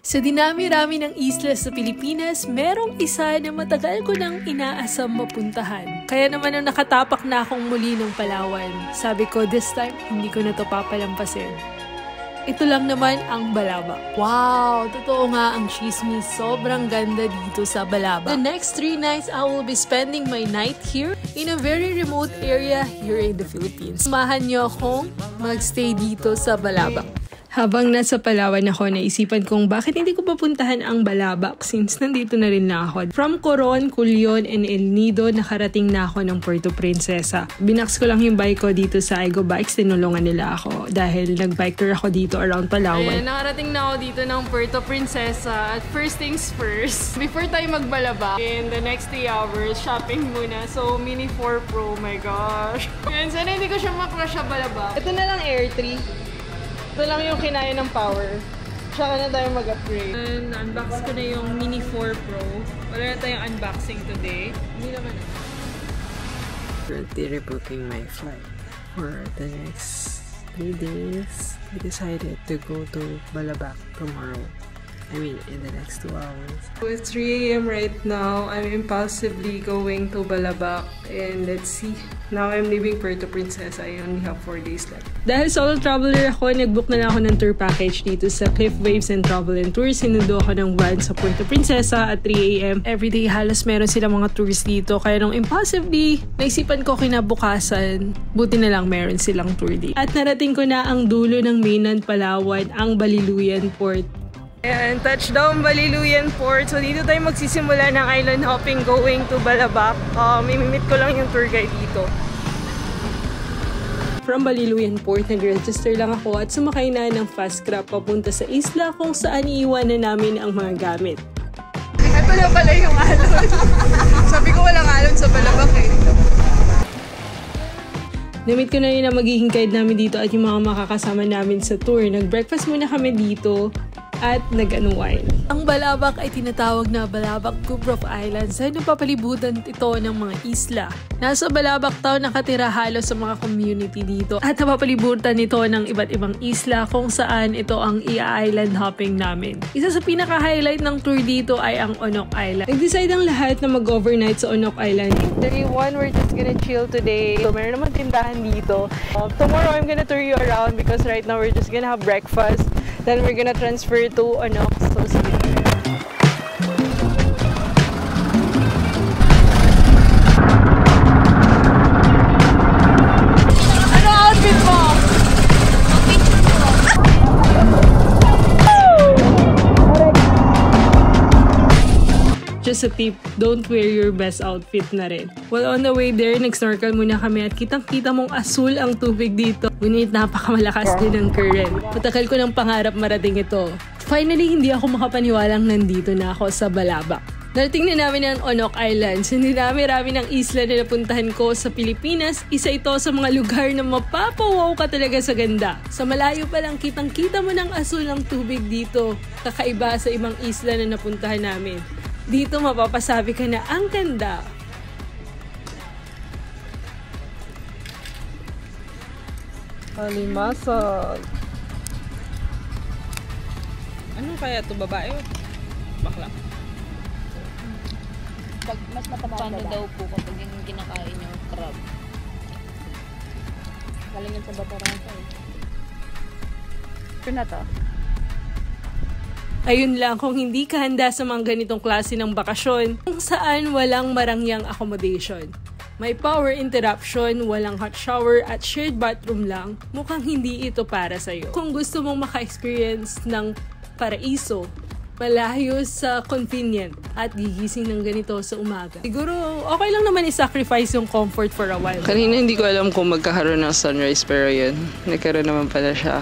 Sa dinami-rami ng isla sa Pilipinas, merong isa na matagal ko nang inaasam mapuntahan. Kaya naman nang nakatapak na akong muli ng Palawan, sabi ko this time, hindi ko na to papalampasin. Ito lang naman ang Balabac. Wow! Totoo nga ang chismis. Sobrang ganda dito sa Balabac. The next 3 nights, I will be spending my night here in a very remote area here in the Philippines. Samahan niyo akong magstay dito sa Balabac. Habang nasa Palawan ako, naisipan kong bakit hindi ko papuntahan ang Balabac since nandito na rin na ako. From Coron, Culion, and El Nido, nakarating na ako ng Puerto Princesa. Binax ko lang yung bike ko dito sa Aigo Bikes, tinulungan nila ako dahil nag-biker ako dito around Palawan. Ayan, nakarating na ako dito ng Puerto Princesa. At first things first, before tayo mag-Balabac, in the next 3 hours, shopping muna. So, Mini 4 Pro, my gosh. Ayan, sana hindi ko siya makrush sa Balabac. Ito na lang Air 3. Ito lang yung kinaya ng power. Tsaka na tayo mag-upgrade. Unbox ko na yung Mini 4 Pro. Wala na tayong unboxing today. Hindi naman. Currently rebooking my flight for the next 3 days. I decided to go to Balabac tomorrow. I mean, in the next 2 hours. It's 3 AM right now. I'm impulsively going to Balabac. And let's see. Now I'm leaving Puerto Princesa. I only have 4 days left. Dahil solo traveler ako, nag-book na lang ako ng tour package dito sa Cliff Waves and Travel and Tours. Sinundo ako ng van sa Puerto Princesa at 3 AM. Everyday halos meron silang mga tours dito. Kaya nung impulsively, naisipan ko kinabukasan, buti na lang meron silang tour dito. At narating ko na ang dulo ng mainland Palawan, ang Baliluyan Port. Ayan, touchdown Baliluyan Port. So dito tayo magsisimula ng island hopping going to Balabac. Mimimit ko lang yung tour guide dito. From Baliluyan Port, nag-register lang ako at sumakay na ng fast crab papunta sa isla kung saan iiwanan namin ang mga gamit. Ito na pala yung alon. Sabi ko walang alon sa Balabac eh. Namit ko na yun na magiging guide namin dito at yung mga makakasama namin sa tour. Nag-breakfast muna kami dito at nag-unwind. Ang Balabac ay tinatawag na Balabac Group of Islands dahil napapalibutan ito ng mga isla. Nasa Balabac Town nakatira halos sa mga community dito at napapalibutan ito ng iba't ibang isla kung saan ito ang i-island hopping namin. Isa sa pinaka-highlight ng tour dito ay ang Onok Island. Nag-decide ang lahat na mag-overnight sa Onok Island. Day 1, we're just gonna chill today. So, meron naman tindahan dito. Tomorrow, I'm gonna tour you around because right now we're just gonna have breakfast. Then we're gonna transfer to Onok. So, see you. Ano outfit mo? Just a tip, don't wear your best outfit na rin. While on the way there, nag-snorkel muna kami at kitang-kita mong asul ang tubig dito. Ngunit napakamalakas din ang current. Matagal ko ng pangarap marating ito. Finally, hindi ako makapaniwalang nandito na ako sa Balabac. Narating na namin ang Onok Islands. Hindi rami ng isla na napuntahan ko sa Pilipinas. Isa ito sa mga lugar na mapapawaw ka talaga sa ganda. Sa malayo pa lang kitang-kita mo ng asul ang tubig dito. Kakaiba sa ibang isla na napuntahan namin. Dito mapapasabi ka na ang ganda. Alimasag. Ano kaya ito babae? Bakla. Pag mas mataba ang babae. Daw po kapag yung kinakain yung crab. Galing yun sa Bataranta eh. Ito na to. Ayun lang, kung hindi ka handa sa mga ganitong klase ng bakasyon, kung saan walang marangyang accommodation. May power interruption, walang hot shower at shared bathroom lang, mukhang hindi ito para sa'yo. Kung gusto mong maka-experience ng paraiso, malayo sa convenient at gigising ng ganito sa umaga, siguro okay lang naman i-sacrifice yung comfort for a while. Kanina hindi ko alam kung magkakaroon ng sunrise pero yun, nagkaroon naman pala siya.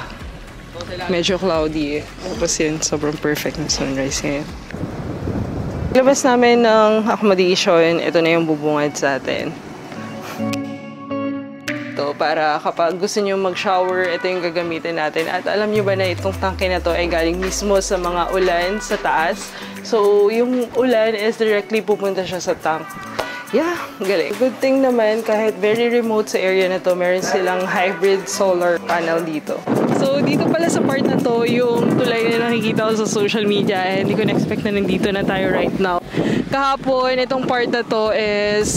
Medyo cloudy eh. Tapos yun, sobrang perfect na sunrise ngayon. Labas namin ng accommodation, ito na yung bubungad sa atin. Ito, para kapag gusto nyo mag-shower, ito yung gagamitin natin. At alam nyo ba na itong tangke na to ay galing mismo sa mga ulan sa taas. So, yung ulan is directly pupunta siya sa tank. Yeah, galing. Good thing naman, kahit very remote sa area na to, meron silang hybrid solar panel dito. So, dito pala sa part na to, yung tulay na nakikita ko sa social media and hindi ko na-expect na nandito na tayo right now. Kahapon, itong part na to is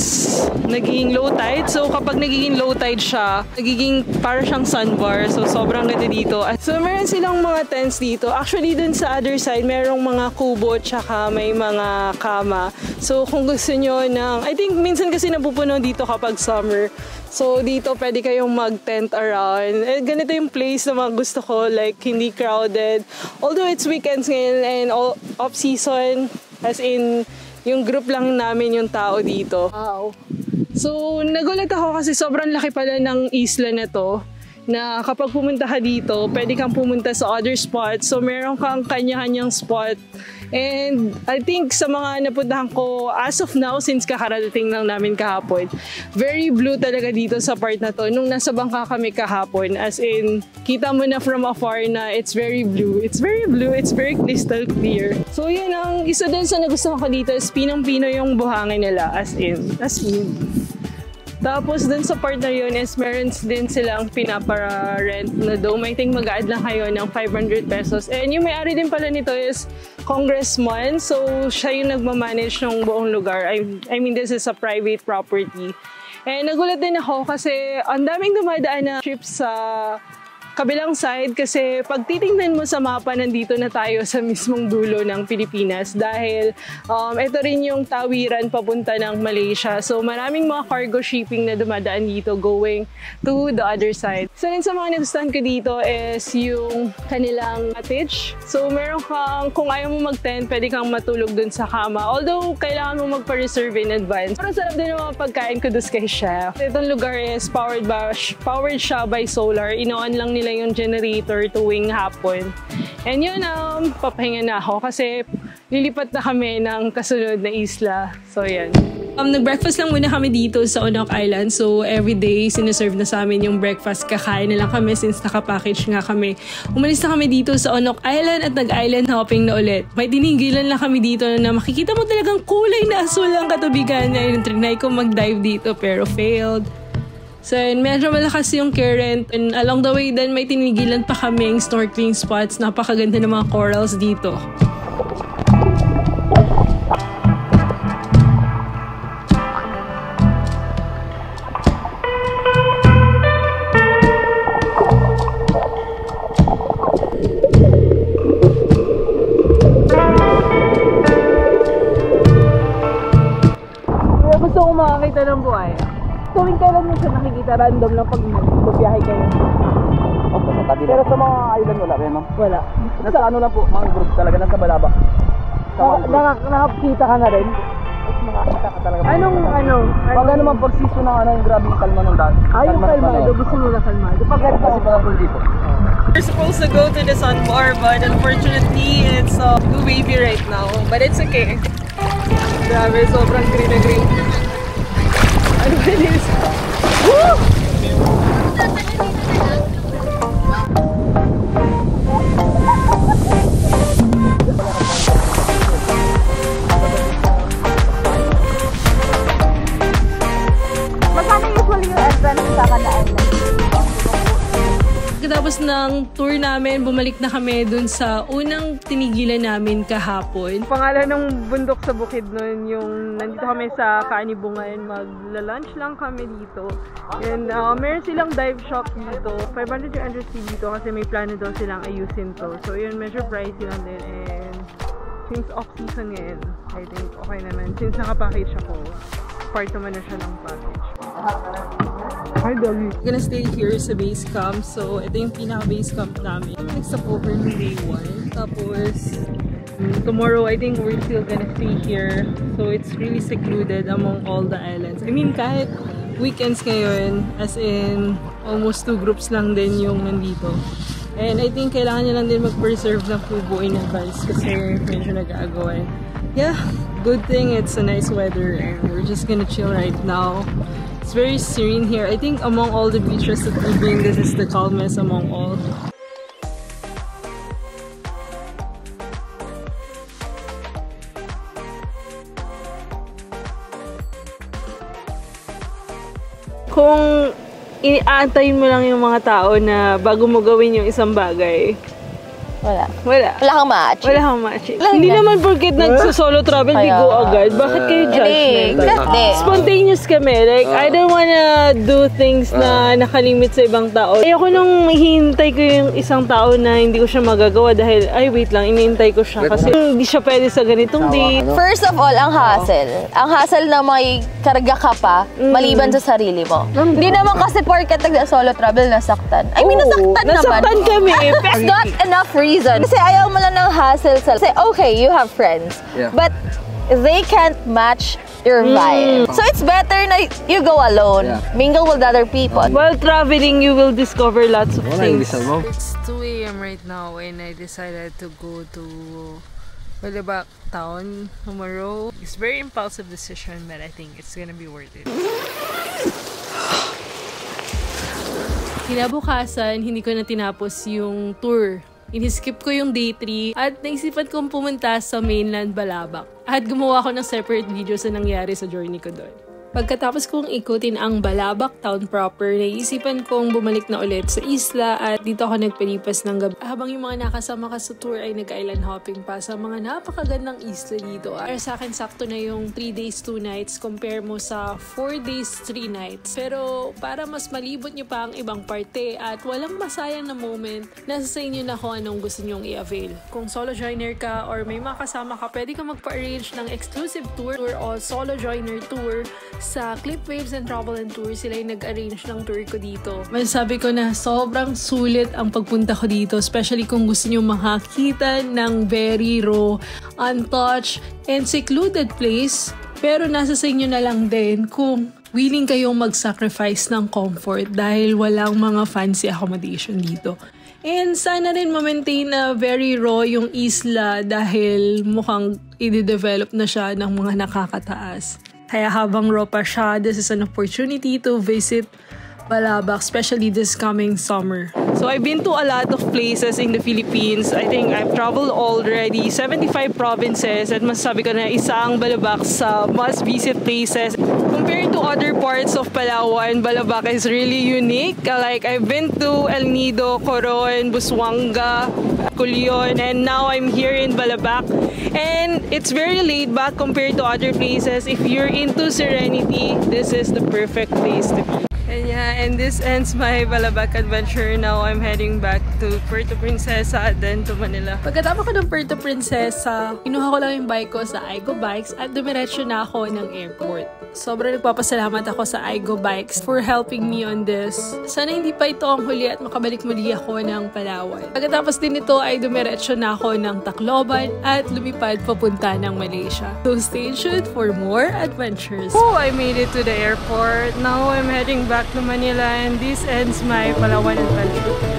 nagiging low tide. So, kapag nagiging low tide siya, nagiging para siyang sandbar. So, sobrang ganda dito. So, meron silang mga tents dito. Actually, dun sa other side, merong mga kubo tsaka may mga kama. So, kung gusto nyo ng... I think minsan kasi napupuno dito kapag summer. So, dito pwede kayong mag-tent around. Eh, ganito yung place na mga gusto ko. Like, hindi crowded. Although it's weekends ngayon and off-season. As in, yung group lang namin yung tao dito. Wow. So, nagulat ako kasi sobrang laki pala ng isla na to. Na kapag pumunta ka dito, pwede kang pumunta sa other spots. So, meron kang kanya-kanyang spot. And I think sa mga napuntahan ko, as of now, since kakaradating lang namin kahapon, very blue talaga dito sa part na to. Nung nasa bangka kami kahapon, as in, kita mo na from afar na it's very blue. It's very blue. It's very crystal clear. So, yun ang isa din sa nagustuhan ko dito is pinang-pino yung buhangin nila. As in. Tapos dun sa part na yun is meron din silang pinapara-rent na dome. I think mag-add lang kayo ng 500 pesos. And yung may-ari din pala nito is congressman. So siya yung nagmamanage ng buong lugar. I mean, this is a private property. And nagulat din ako kasi ang daming dumadaan na trips sa kabilang side kasi pag titingnan mo sa mapa, nandito na tayo sa mismong dulo ng Pilipinas dahil ito rin yung tawiran papunta ng Malaysia. So maraming mga cargo shipping na dumadaan dito going to the other side. So rin sa mga nagustuhan ko dito is yung kanilang cottage. So meron kang, kung ayaw mo mag-tent, pwede kang matulog dun sa kama. Although kailangan mo magpa-reserve in advance. Pero sarap din ang mga pagkain ko dun kay chef. Itong lugar is powered siya by solar. Ino-on lang nila yung generator tuwing hapon. And yun, papahinga na ako kasi lilipat na kami ng kasunod na isla. So, yan. Nag-breakfast lang muna kami dito sa Onok Island. So, everyday, sinaserve na sa amin yung breakfast. Kakain na lang kami since nakapackage nga kami. Umalis na kami dito sa Onok Island at nag-island hopping na ulit. May tinigilan lang kami dito na makikita mo talagang kulay na asul ang katubigan. Ayun, trinay ko mag-dive dito pero failed. So, medyo malakas yung current. And along the way then may tinigilan pa kaming snorkeling spots. Napakaganda ng mga corals dito. Gusto kong makakita ng buhay. Tuwing kailan mo siya nakikita random lang pag magbiyahe kayo? Opo, sa tabi. Pero sa mga island wala rin, no? Wala. Nasa ano lang po, mga group talaga, nasa Balaba. Nakakita ka na rin? Makakita ka talaga. Pag ano man pag season ng yung grabe yung kalma ng daan. Yung kalmado. Gusto mo na kalmado. Pag ito kasi pala dito. We're supposed to go to the sandbar, but unfortunately, it's too wavy right now. But it's okay. Grabe, sobrang green na green. Ano ba this? Woo! Magkano usually yung entrance sa Kana Island? Pagkatapos ng tour namin, bumalik na kami dun sa unang tinigilan namin kahapon. Pangalan ng bundok sa bukid nun, yung nandito kami sa Kanibungan, magla-lunch lang kami dito. And meron silang dive shop dito. 500 yung entry fee dito kasi may plano daw silang ayusin to. So yun, medyo pricey lang din. And since off-season ngayon, I think okay naman. Since nakapackage ako, part naman na siya ng package. Hi, doggy. We're gonna stay here sa base camp. So, ito yung pinaka-base camp namin. Nag-stop over ng day 1. Tapos, tomorrow, I think we're still gonna stay here. So, it's really secluded among all the islands. I mean, kahit weekends ngayon, as in, almost 2 groups lang din yung nandito. And I think kailangan nyo lang din mag-preserve ng kubo in advance kasi medyo nag-aagawan. Yeah, good thing it's a nice weather and we're just gonna chill right now. It's very serene here. I think among all the beaches that we've been, this is the calmest among all. Kung iaantayin mo lang yung mga tao na bago mo gawin yung isang bagay? Wala. Wala. Wala kang match. Wala kang match. Hindi naman porket nagso-solo travel, di go agad. Bakit kayo judgmental? Hindi. Spontaneous kami. Like, I don't wanna do things na nakalimit sa ibang tao. Ayoko nung hihintay ko yung isang tao na hindi ko siya magagawa dahil, ay wait lang, inihintay ko siya kasi hindi siya pwede sa ganitong date. First of all, ang hassle. Ang hassle na may karga ka pa, maliban sa sarili mo. Hindi naman kasi porket nag-solo travel, nasaktan. I mean, nasaktan naman. Nasaktan kami. It's not enough reason. Kasi ayaw mo lang ng hassle sa... Kasi okay, you have friends. Yeah. But they can't match your vibe. So it's better na you go alone. Mingle with other people. While traveling, you will discover lots of things. It's 2 a.m. right now and I decided to go to Balabak town tomorrow. It's a very impulsive decision, but I think it's gonna be worth it. Kinabukasan, hindi ko na tinapos yung tour. Iniskip ko yung day 3 at naisipan kong pumunta sa mainland Balabak at gumawa ko ng separate video sa nangyari sa journey ko doon. Pagkatapos kong ikutin ang Balabak town proper, naisipan kong bumalik na ulit sa isla at dito ako nagpalipas ng gabi. Habang yung mga nakasama ka sa tour ay nag-island hopping pa sa mga napakagandang isla dito. Para sa akin, sakto na yung 3 days, 2 nights compare mo sa 4 days, 3 nights. Pero para mas malibot nyo pa ang ibang parte at walang masayang na moment, nasa sa inyo na kung anong gusto nyong i-avail. Kung solo joiner ka or may mga kasama ka, pwede ka magpa-arrange ng exclusive tour o solo joiner tour. Sa Clip Waves and Travel and Tour, sila yung nag-arrange ng tour ko dito. Masasabi ko na sobrang sulit ang pagpunta ko dito, especially kung gusto nyo makakita ng very raw, untouched, and secluded place. Pero nasa sa inyo na lang din kung willing kayong mag-sacrifice ng comfort dahil walang mga fancy accommodation dito. And sana rin ma-maintain na very raw yung isla dahil mukhang i-develop na siya ng mga nakakataas. Kaya habang raw pa siya, this is an opportunity to visit Balabak, especially this coming summer. So I've been to a lot of places in the Philippines. I think I've traveled already 75 provinces at masasabi ko na isa ang Balabak sa must-visit places. Compared to other parts of Palawan, Balabak is really unique. Like I've been to El Nido, Coron, Busuanga, Culion, and now I'm here in Balabak. And it's very laid back compared to other places. If you're into serenity, this is the perfect place to be. And yeah, and this ends my Balabak adventure. Now I'm heading back to Puerto Princesa, then to Manila. Pagkatapos ko ng Puerto Princesa, kinuha ko lang yung bike ko sa Aigo Bikes at dumiretso na ako ng airport. Sobrang nagpapasalamat ako sa Aigo Bikes for helping me on this. Sana hindi pa ito ang huli at makabalik muli ako ng Palawan. Pagkatapos din ito ay dumiretso na ako ng Tacloban at lumipad papunta ng Malaysia. So stay tuned for more adventures. Oh, I made it to the airport. Now I'm heading back to Manila and this ends my Palawan adventure.